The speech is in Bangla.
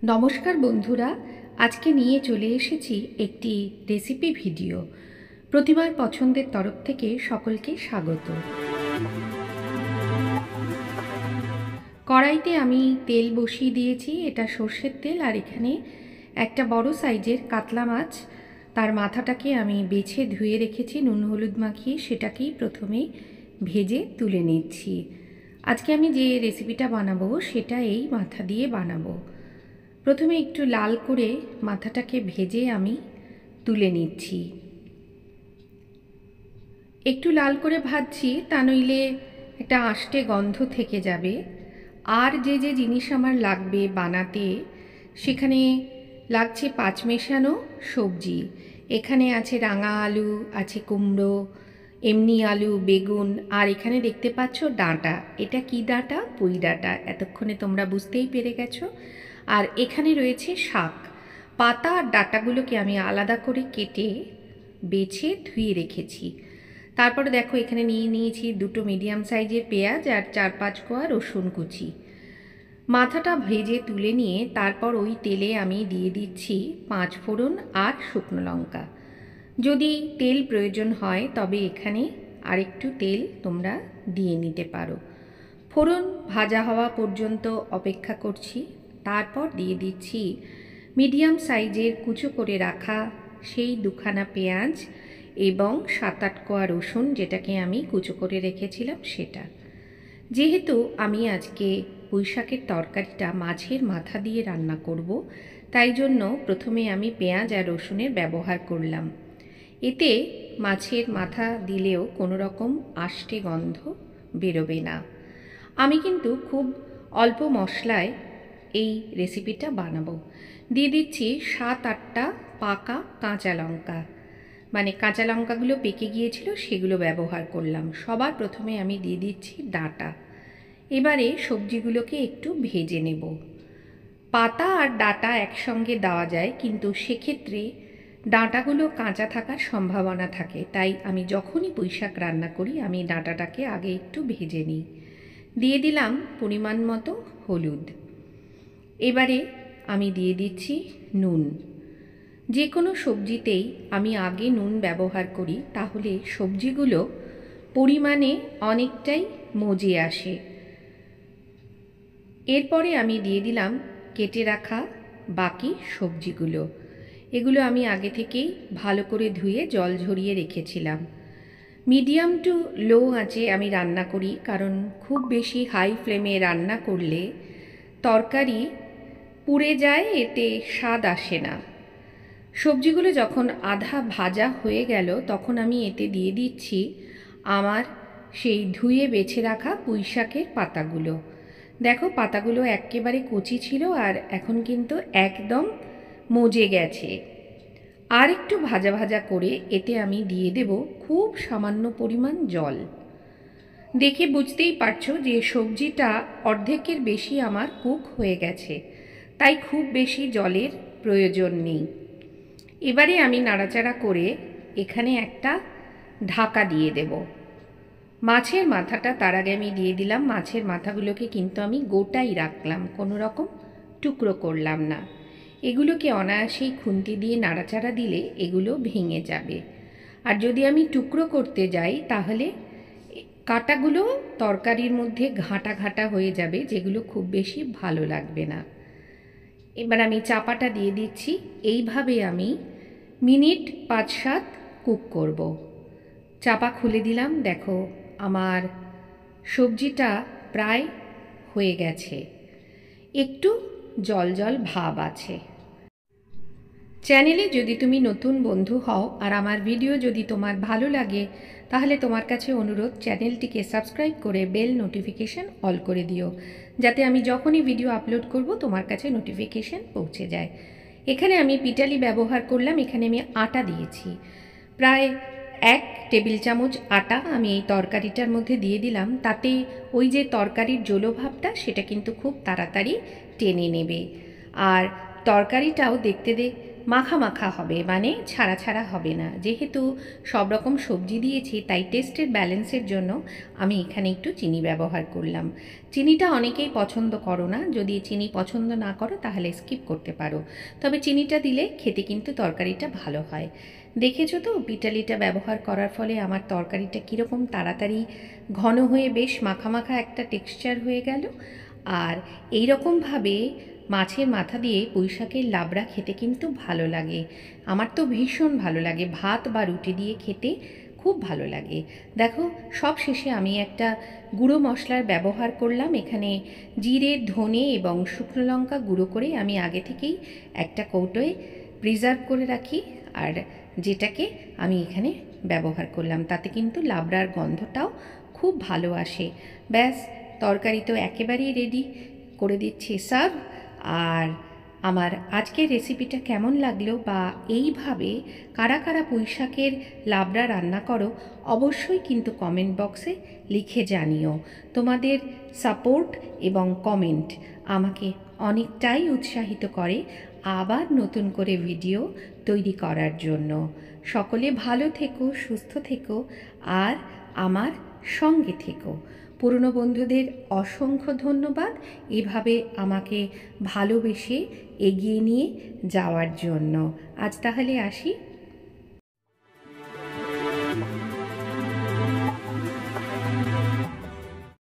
নমস্কার বন্ধুরা, আজকে নিয়ে চলে এসেছি একটি রেসিপি ভিডিও। প্রতিমার পছন্দের তরফ থেকে সকলকে স্বাগত। কড়াইতে আমি তেল বসিয়ে দিয়েছি, এটা সর্ষের তেল। আর এখানে একটা বড় সাইজের কাতলা মাছ, তার মাথাটাকে আমি বেছে ধুয়ে রেখেছি নুন হলুদ মাখিয়ে, সেটাকেই প্রথমে ভেজে তুলে নিচ্ছি। আজকে আমি যে রেসিপিটা বানাবো সেটা এই মাথা দিয়ে বানাবো। প্রথমে একটু লাল করে মাথাটাকে ভেজে আমি তুলে নিচ্ছি। একটু লাল করে ভাজছি, তা নইলে একটা আষ্টে গন্ধ থেকে যাবে। আর যে যে জিনিস আমার লাগবে বানাতে, সেখানে লাগছে পাঁচমেশানো সবজি। এখানে আছে রাঙা আলু, আছে কুমড়ো, এমনি আলু, বেগুন, আর এখানে দেখতে পাচ্ছ ডাঁটা। এটা কি ডাঁটা? পুঁই ডাঁটা। এতক্ষণে তোমরা বুঝতেই পেরে গেছো। আর এখানে রয়েছে শাক। পাতা আর ডাঁটাগুলোকে আমি আলাদা করে কেটে বেছে ধুয়ে রেখেছি। তারপরে দেখো এখানে নিয়ে নিয়েছি দুটো মিডিয়াম সাইজের পেঁয়াজ আর 4-5 কোয়া রসুন কুচি। মাথাটা ভেজে তুলে নিয়ে তারপর ওই তেলে আমি দিয়ে দিচ্ছি 5 ফোড়ন আর শুকনো লঙ্কা। যদি তেল প্রয়োজন হয় তবে এখানে আরেকটু তেল তোমরা দিয়ে নিতে পারো। ফোড়ন ভাজা হওয়া পর্যন্ত অপেক্ষা করছি। তারপর দিয়ে দিচ্ছি মিডিয়াম সাইজের কুচো করে রাখা সেই দুখানা পেঁয়াজ এবং 7-8 কোয়া রসুন, যেটাকে আমি কুচো করে রেখেছিলাম সেটা। যেহেতু আমি আজকে পুঁইশাকের তরকারিটা মাছের মাথা দিয়ে রান্না করব, তাই জন্য প্রথমে আমি পেঁয়াজ আর রসুনের ব্যবহার করলাম। এতে মাছের মাথা দিলেও কোনো রকম আষ্টে গন্ধ বেরোবে না। আমি কিন্তু খুব অল্প মশলায় এই রেসিপিটা বানাবো। দিয়ে দিচ্ছি 7-8টা পাকা কাঁচা লঙ্কা, মানে কাঁচা লঙ্কাগুলো পেকে গিয়েছিল সেগুলো ব্যবহার করলাম। সবার প্রথমে আমি দিয়ে দিচ্ছি ডাঁটা। এবারে সবজিগুলোকে একটু ভেজে নেব। পাতা আর ডাঁটা একসঙ্গে দেওয়া যায়, কিন্তু সেক্ষেত্রে ডাঁটাগুলো কাঁচা থাকার সম্ভাবনা থাকে। তাই আমি যখনই পুঁইশাক রান্না করি আমি ডাঁটাটাকে আগে একটু ভেজে নিই। দিয়ে দিলাম পরিমাণ মতো হলুদ। এবারে আমি দিয়ে দিচ্ছি নুন। যে কোনো সবজিতেই আমি আগে নুন ব্যবহার করি, তাহলে সবজিগুলো পরিমাণে অনেকটাই মজে আসে। এরপরে আমি দিয়ে দিলাম কেটে রাখা বাকি সবজিগুলো। এগুলো আমি আগে থেকেই ভালো করে ধুয়ে জল ঝরিয়ে রেখেছিলাম। মিডিয়াম টু লো আঁচে আমি রান্না করি, কারণ খুব বেশি হাই ফ্লেমে রান্না করলে তরকারি পুড়ে যায়, এতে স্বাদ আসে না। সবজিগুলো যখন আধা ভাজা হয়ে গেল তখন আমি এতে দিয়ে দিচ্ছি আমার সেই ধুয়ে বেছে রাখা পুঁইশাকের পাতাগুলো। দেখো পাতাগুলো একেবারে কচি ছিল আর এখন কিন্তু একদম মজে গেছে। আর একটু ভাজা ভাজা করে এতে আমি দিয়ে দেব খুব সামান্য পরিমাণ জল। দেখে বুঝতেই পারছো যে সবজিটা অর্ধেকের বেশি আমার কুক হয়ে গেছে, তাই খুব বেশি জলের প্রয়োজন নেই। এবারে আমি নাড়াচাড়া করে এখানে একটা ঢাকা দিয়ে দেব। মাছের মাথাটা তার আগে আমি দিয়ে দিলাম। মাছের মাথাগুলোকে কিন্তু আমি গোটাই রাখলাম, কোনো রকম টুকরো করলাম না। এগুলোকে অনায়াসেই খুন্তি দিয়ে নাড়াচাড়া দিলে এগুলো ভেঙে যাবে। আর যদি আমি টুকরো করতে যাই তাহলে কাঁটাগুলো তরকারির মধ্যে ঘাঁটা ঘাঁটা হয়ে যাবে, যেগুলো খুব বেশি ভালো লাগবে না। এবার আমি চাপাটা দিয়ে দিচ্ছি। এইভাবে আমি মিনিট 5-7 কুক করব। চাপা খুলে দিলাম। দেখো আমার সবজিটা প্রায় হয়ে গেছে, একটু জল জল ভাব আছে। চ্যানেলে যদি তুমি নতুন বন্ধু হও আর আমার ভিডিও যদি তোমার ভালো লাগে, তাহলে তোমার কাছে অনুরোধ চ্যানেলটিকে সাবস্ক্রাইব করে বেল নোটিফিকেশন অল করে দিও, যাতে আমি যখনই ভিডিও আপলোড করব তোমার কাছে নোটিফিকেশন পৌঁছে যায়। এখানে আমি পিটালি ব্যবহার করলাম। এখানে আমি আটা দিয়েছি, প্রায় 1 টেবিল চামচ আটা আমি এই তরকারিটার মধ্যে দিয়ে দিলাম। তাতে ওই যে তরকারির জলভাবটা সেটা কিন্তু খুব তাড়াতাড়ি টেনে নেবে। আর তরকারিটাও দেখতে মাখা মাখা হবে, মানে ছাড়া ছাড়া হবে না। যেহেতু সব রকম সবজি দিয়েছি তাই টেস্টের ব্যালেন্সের জন্য আমি এখানে একটু চিনি ব্যবহার করলাম। চিনিটা অনেকেই পছন্দ করো না, যদি চিনি পছন্দ না করো তাহলে স্কিপ করতে পারো, তবে চিনিটা দিলে খেতে কিন্তু তরকারিটা ভালো হয়। দেখেছো তো পিটালিটা ব্যবহার করার ফলে আমার তরকারিটা কীরকম তাড়াতাড়ি ঘন হয়ে বেশ মাখা মাখা একটা টেক্সচার হয়ে গেল। আর এই রকমভাবে মাছের মাথা দিয়ে পুঁই শাকের লাবড়া খেতে কিন্তু ভালো লাগে, আমার তো ভীষণ ভালো লাগে, ভাত বা রুটি দিয়ে খেতে খুব ভালো লাগে। দেখো সব শেষে আমি একটা গুঁড়ো মশলার ব্যবহার করলাম। এখানে জিরে, ধনে এবং শুকনো লঙ্কা গুঁড়ো করে আমি আগে থেকেই একটা কৌটোয় প্রিজার্ভ করে রাখি, আর যেটাকে আমি এখানে ব্যবহার করলাম, তাতে কিন্তু লাবড়ার গন্ধটাও খুব ভালো আসে। ব্যাস, তরকারি তো একেবারেই রেডি, করে দিচ্ছি সার্ভ। আর আমার আজকের রেসিপিটা কেমন লাগলো, বা এইভাবে কারা কারা পুঁই শাকের লাবড়া রান্না করো, অবশ্যই কিন্তু কমেন্ট বক্সে লিখে জানিও। তোমাদের সাপোর্ট এবং কমেন্ট আমাকে অনেকটাই উৎসাহিত করে আবার নতুন করে ভিডিও তৈরি করার জন্য। সকলে ভালো থেকো, সুস্থ থেকো, আর আমার সঙ্গে থেকো। পুরনো বন্ধুদের অসংখ্য ধন্যবাদ এভাবে আমাকে ভালোবেসে এগিয়ে নিয়ে যাওয়ার জন্য। আজ তাহলে আসি।